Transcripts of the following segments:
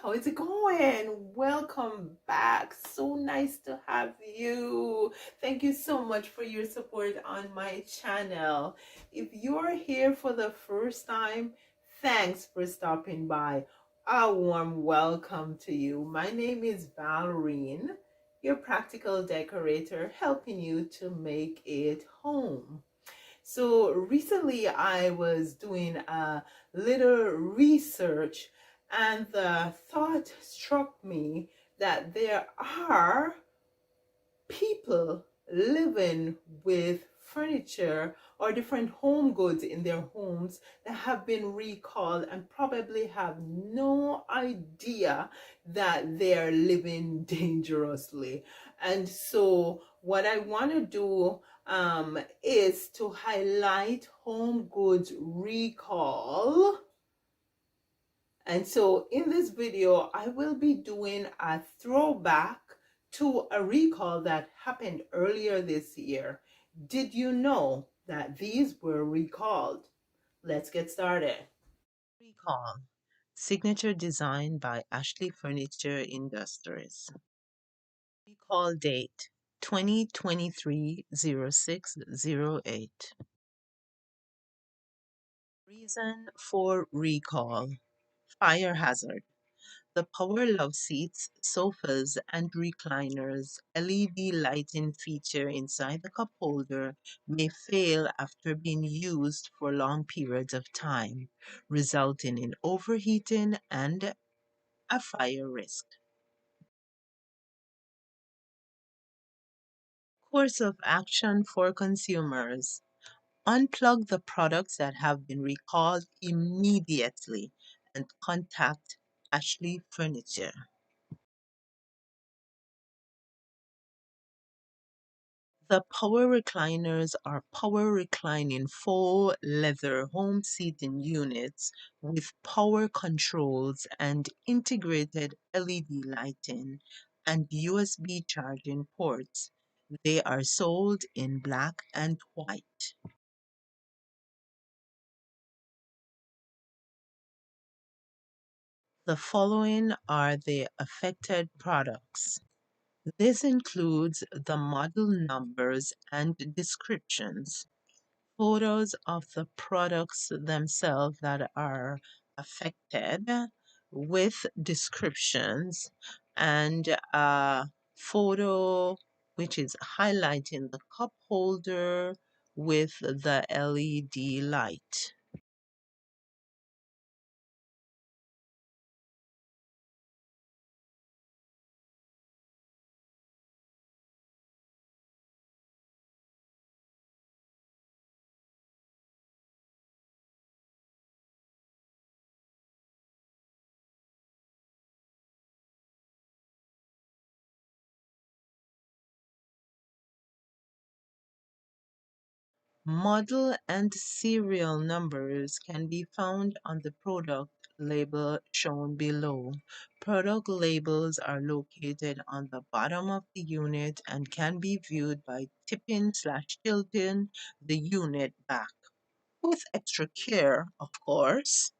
how is it going? Welcome back. So nice to have you. Thank you so much for your support on my channel. If you're here for the first time, thanks for stopping by. A warm welcome to you. My name is Valrine, your practical decorator, helping you to make it home. So recently I was doing a little research and the thought struck me that there are people living with furniture or different home goods in their homes that have been recalled and probably have no idea that they're living dangerously. And so what I want to do is to highlight home goods recall. And so in this video, I will be doing a throwback to a recall that happened earlier this year. Did you know that these were recalled? Let's get started. Recall. Signature design by Ashley Furniture Industries. Recall date 2023-06-08. Reason for recall. Fire hazard. The power love seats, sofas, and recliners LED lighting feature inside the cup holder may fail after being used for long periods of time, resulting in overheating and a fire risk. Course of action for consumers. Unplug the products that have been recalled immediately and contact Ashley Furniture. The power recliners are power reclining faux leather home seating units with power controls and integrated LED lighting and USB charging ports. They are sold in black and white. The following are the affected products. This includes the model numbers and descriptions. Photos of the products themselves that are affected with descriptions and a photo which is highlighting the cup holder with the LED light. Model and serial numbers can be found on the product label shown below. Product labels are located on the bottom of the unit and can be viewed by tipping/tilting the unit back, with extra care, of course.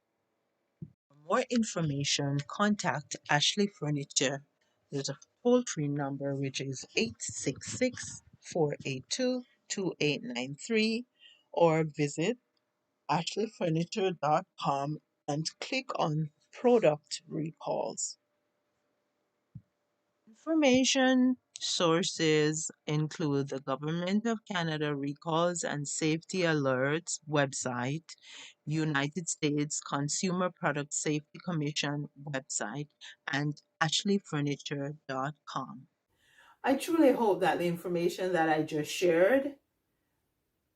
For more information, contact Ashley Furniture. There's a toll-free number which is 866-482-2893 or visit ashleyfurniture.com and click on product recalls. Information sources include the Government of Canada Recalls and Safety Alerts website, United States Consumer Product Safety Commission website, and ashleyfurniture.com. I truly hope that the information that I just shared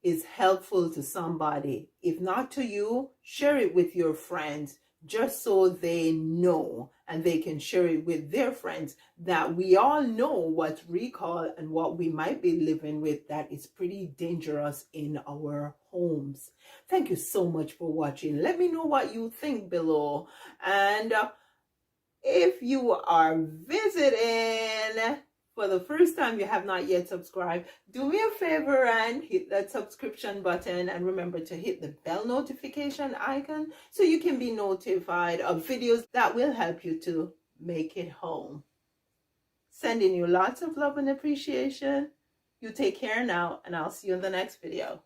is helpful to somebody. If not to you, share it with your friends just so they know and they can share it with their friends, that we all know what's recall and what we might be living with that is pretty dangerous in our homes. Thank you so much for watching. Let me know what you think below. And if you are visiting for the first time, you have not yet subscribed, do me a favor and hit that subscription button, and remember to hit the bell notification icon so you can be notified of videos that will help you to make it home. Sending you lots of love and appreciation. You take care now, and I'll see you in the next video.